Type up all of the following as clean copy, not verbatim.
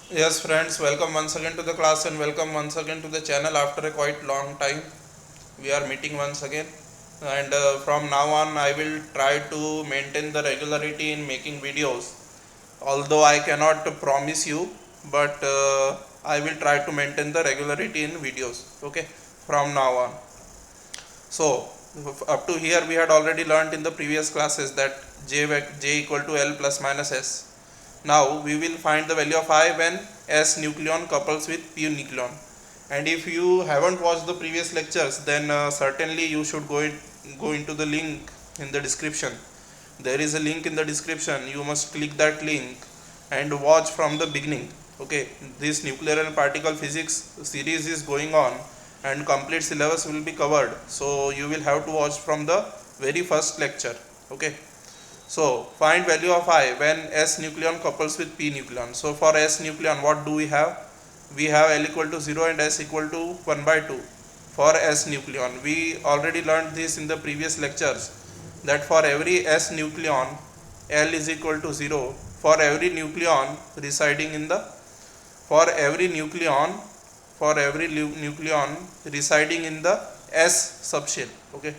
Yes, friends, welcome once again to the class and welcome once again to the channel after a quite long time. We are meeting once again, and from now on, I will try to maintain the regularity in making videos. Although I cannot promise you, but I will try to maintain the regularity in videos. Okay, from now on. So, up to here, we had already learned in the previous classes that j equal to L plus minus S. Now we will find the value of I when S nucleon couples with P nucleon. And if you haven't watched the previous lectures, then certainly you should go into the link in the description. There is a link in the description. You must click that link and watch from the beginning. Okay, this nuclear and particle physics series is going on, and complete syllabus will be covered. So you will have to watch from the very first lecture. Okay. So find value of I when S nucleon couples with P nucleon. So for S nucleon, what do we have? We have L equal to 0 and S equal to 1 by 2 for S nucleon. We already learned this in the previous lectures, that for every S nucleon, L is equal to 0 for every nucleon residing in the for every nucleon residing in the S subshell. Okay,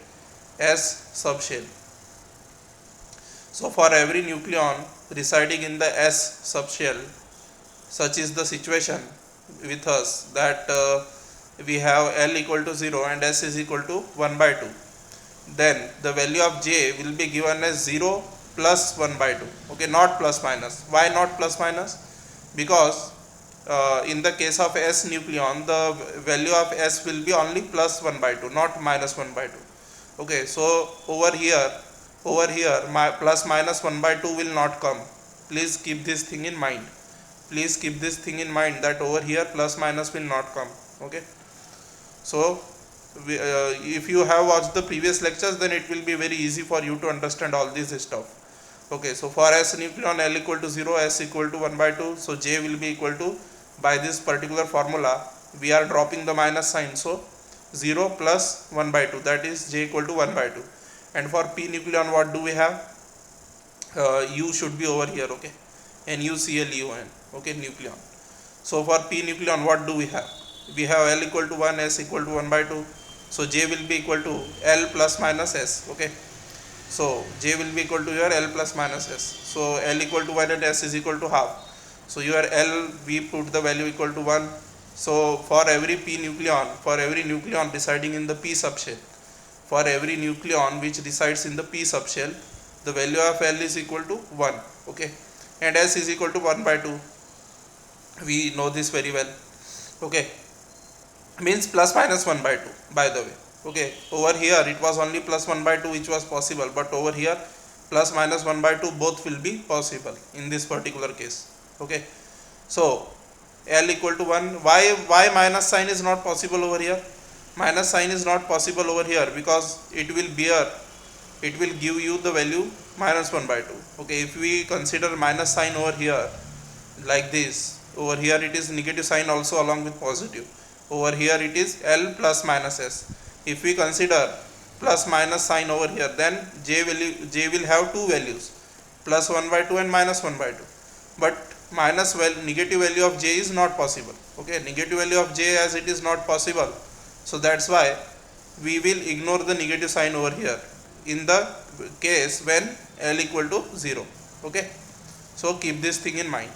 S subshell. So for every nucleon residing in the S subshell, such is the situation with us that we have L equal to 0 and S is equal to 1 by 2. Then the value of J will be given as 0 plus 1 by 2. Okay, not plus minus. Why not plus minus? Because in the case of S nucleon, the value of S will be only plus 1 by 2, not minus 1 by 2. Okay, so over here my plus minus 1 by 2 will not come. Please keep this thing in mind. That over here plus minus will not come. Okay, so if you have watched the previous lectures, then it will be very easy for you to understand all this stuff. Okay, so for S nucleon, L equal to 0, S equal to 1 by 2, so J will be equal to, by this particular formula we are dropping the minus sign, so 0 plus 1 by 2, that is J equal to 1 by 2. And for P nucleon, what do we have? U should be over here. Okay, NuClUn. Okay, nucleon. So for P nucleon, what do we have? We have L equal to 1, S equal to 1 by 2. So J will be equal to L plus minus S. Okay, so J will be equal to your L plus minus S. So L equal to 1 and S is equal to half. So your L, we put the value equal to 1. So for every nucleon residing in the P subshell, for every nucleon which resides in the P subshell, the value of L is equal to 1. Okay, and S is equal to 1 by 2. We know this very well. Okay, means plus minus 1 by 2, by the way. Okay, over here it was only plus 1 by 2 which was possible, but over here plus minus 1 by 2 both will be possible in this particular case. Okay, so L equal to 1. Why minus sign is not possible over here? Minus sign is not possible over here because it will give you the value minus 1 by 2. Okay, if we consider minus sign over here like this, over here it is negative sign also along with positive. Over here it is L plus minus S. If we consider plus minus sign over here, then J will have two values, plus 1 by 2 and minus 1 by 2. But negative value of J is not possible. Okay, negative value of J, as it is not possible, so that's why we will ignore the negative sign over here in the case when L equal to 0. Okay, so keep this thing in mind.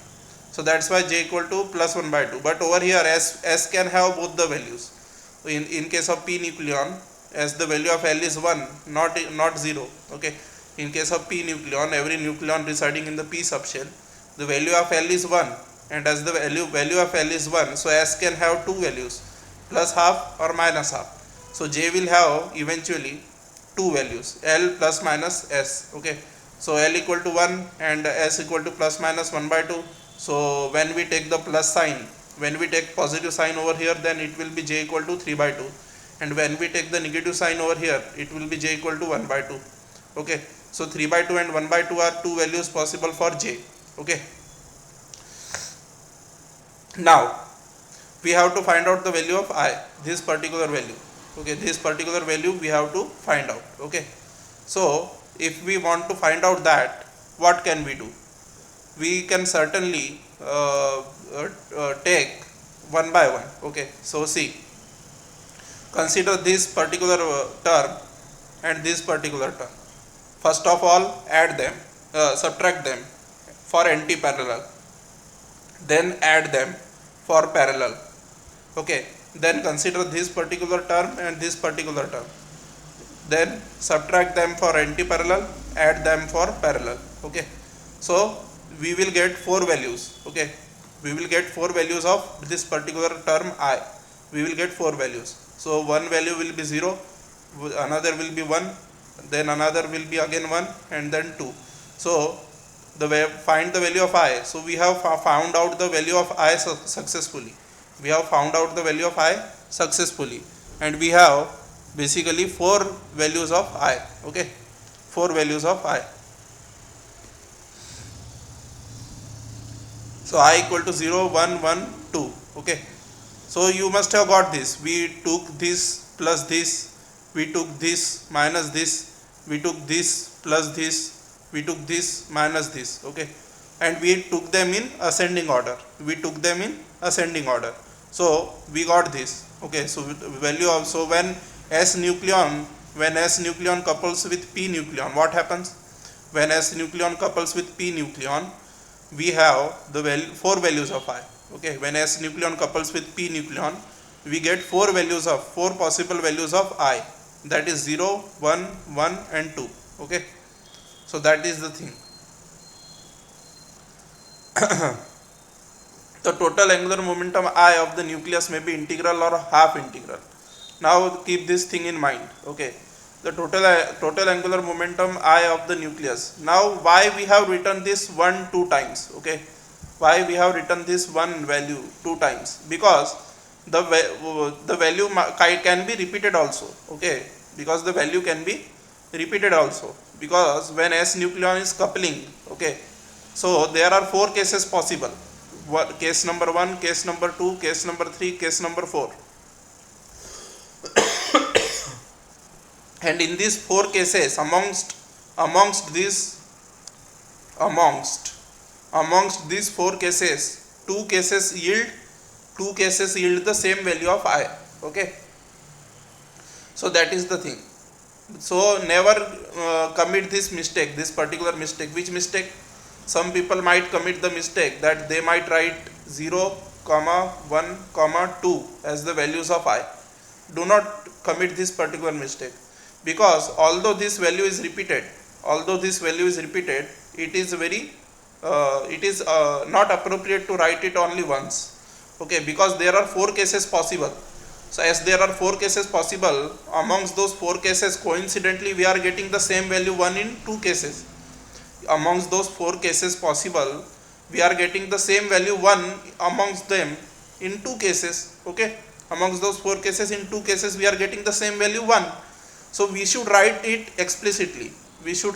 So that's why J equal to plus 1 by 2. But over here S can have both the values. In case of P nucleon, as the value of L is 1, not 0. Okay, in case of P nucleon, every nucleon residing in the P subshell, the value of L is 1, and as the value of L is 1, so S can have two values, plus half or minus half. So J will have eventually two values, L plus minus S. Okay, so L equal to 1 and S equal to plus minus 1 by 2. So when we take the plus sign, when we take positive sign over here, then it will be J equal to 3 by 2, and when we take the negative sign over here, it will be J equal to 1 by 2. Okay, so 3 by 2 and 1 by 2 are two values possible for J. Okay, now we have to find out the value of I, this particular value. Okay, this particular value we have to find out. Okay, so if we want to find out that, what can we do? we can certainly take one by one. Okay, so see, consider this particular term and this particular term. First of all, add them, subtract them for anti-parallel, then add them for parallel. Okay, then consider this particular term and this particular term, then subtract them for anti-parallel, add them for parallel. Okay, so we will get four values. Okay, we will get four values of this particular term I. We will get four values. So one value will be 0, another will be 1, then another will be again 1, and then 2. So find the value of I. So we have found out the value of I successfully. We have found out the value of I successfully, and we have basically four values of I. Okay, four values of I. So I equal to 0, 1, 1, 2. Okay, so you must have got this. We took this plus this, we took this minus this, we took this plus this, we took this minus this. Okay, and we took them in ascending order. We took them in ascending order. So we got this. Okay, so value of, so when S nucleon couples with P nucleon, what happens? When S nucleon couples with P nucleon, we have the four values of I. Okay, when S nucleon couples with P nucleon, we get four possible values of I. That is 0, 1, 1, and 2. Okay, so that is the thing. The total angular momentum I of the nucleus may be integral or half integral. Now keep this thing in mind. Okay, the total angular momentum I of the nucleus. Now why we have written this 1 2 times? Okay, why we have written this one value 2 times? Because the value can be repeated also. Okay, because the value can be repeated also, because when S nucleon is coupling, okay, so there are four cases possible. Case number 1, case number 2, case number 3, case number 4. And in these four cases, amongst these four cases, two cases yield the same value of I. Okay, so that is the thing. So never commit this particular mistake. Which mistake? Some people might commit the mistake that they might write 0, 1, 2 as the values of I. Do not commit this particular mistake, because although this value is repeated, it is not appropriate to write it only once. Okay, because there are four cases possible. So as there are four cases possible, amongst those four cases, coincidentally we are getting the same value 1 in two cases. Amongst those four cases possible, we are getting the same value 1 amongst them in two cases. Okay, amongst those four cases, in two cases we are getting the same value 1. So we should write it explicitly. 0,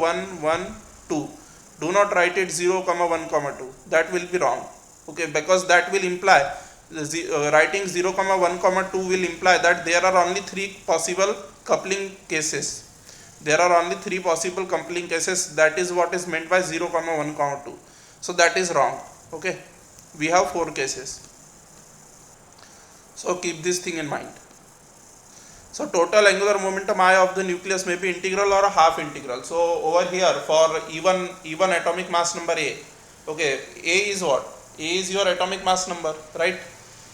1, 1, 2. Do not write it 0, 1, 2. That will be wrong. Okay, because that will imply writing 0, 1, 2 will imply that there are only three possible coupling cases. That is what is meant by 0, 1, 2. So that is wrong. Okay, we have four cases. So keep this thing in mind. So total angular momentum I of the nucleus may be integral or half integral. So over here, for even atomic mass number A, okay, A is what? A is your atomic mass number, right?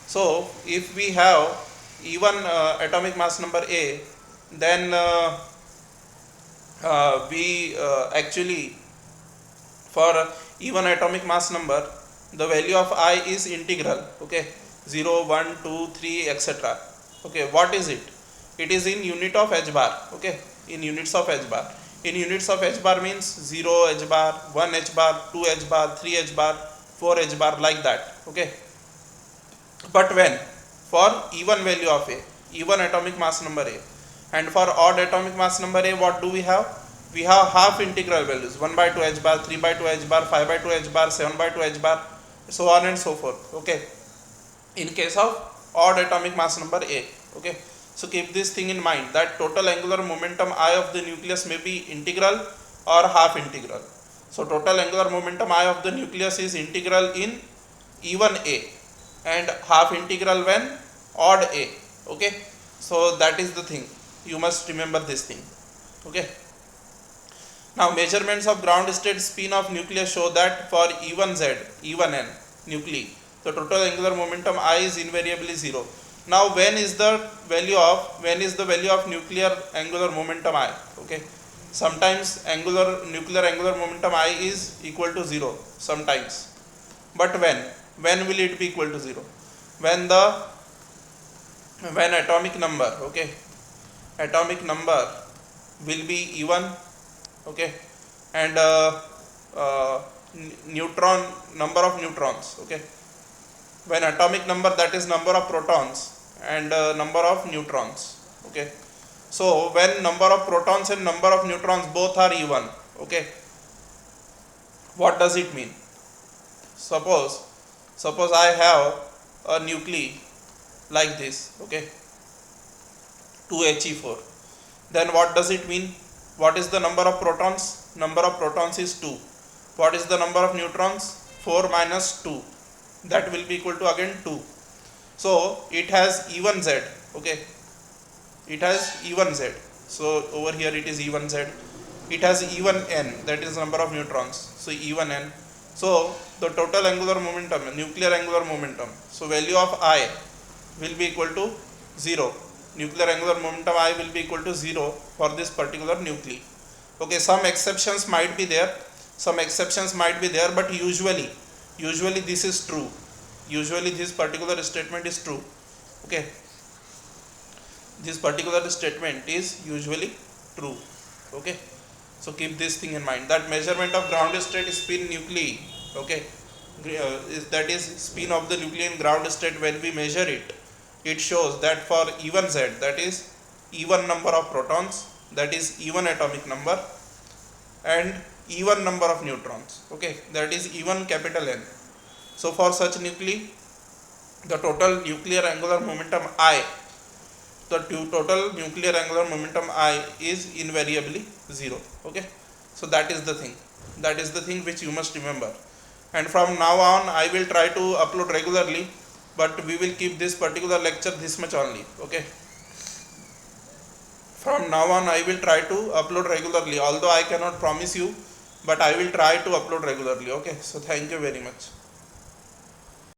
So if we have even atomic mass number A, then we actually, for even atomic mass number, the value of I is integral. Okay, 0, 1, 2, 3, etc. Okay, what is it? It is in unit of h bar. Okay, in units of h bar. In units of h bar means 0 h bar, 1 h bar, 2 h bar, 3 h bar, 4 h bar, like that. Okay, but when for even value of A, even atomic mass number A, and for odd atomic mass number A, what do we have? We have half integral values, 1 by 2 h bar, 3 by 2 h bar, 5 by 2 h bar, 7 by 2 h bar, so on and so forth. Okay, in case of odd atomic mass number A. Okay, so keep this thing in mind, that total angular momentum I of the nucleus may be integral or half integral. So total angular momentum I of the nucleus is integral in even a and half integral when odd a. Okay, so that is the thing, you must remember this thing. Okay, now measurements of ground state spin of nucleus show that for even z, even n nuclei, the total angular momentum I is invariably 0. Now when is the value of nuclear angular momentum I? Okay, sometimes nuclear angular momentum I is equal to 0 sometimes, but when will it be equal to 0? When atomic number, okay, atomic number will be even, okay, and neutron number of neutrons, okay, when atomic number, that is number of protons and number of neutrons, okay. So when number of protons and number of neutrons both are even, okay, what does it mean? Suppose I have a nuclei like this, okay, 2He4, then what does it mean? What is the number of protons? Number of protons is 2. What is the number of neutrons? 4 minus 2, that will be equal to again 2. So it has even z, okay, it has even z. So over here it is even z. It has even n, that is number of neutrons, so even n. So the total angular momentum, nuclear angular momentum, so value of I will be equal to 0. Nuclear angular momentum I will be equal to 0 for this particular nuclei. Okay, some exceptions might be there, but usually this is true. Usually this particular statement is true. Okay, this particular statement is usually true. Okay, so keep this thing in mind, that measurement of ground state spin nuclei, okay, that is spin of the nuclei in ground state, when we measure it, it shows that for even z, that is even number of protons, that is even atomic number, and even number of neutrons, okay, that is even capital N. So for such nuclei, the total nuclear angular momentum I, is invariably 0. Okay, so that is the thing which you must remember, and from now on I will try to upload regularly, but we will keep this particular lecture this much only. Okay, from now on I will try to upload regularly, although I cannot promise you, but I will try to upload regularly. Okay, so thank you very much.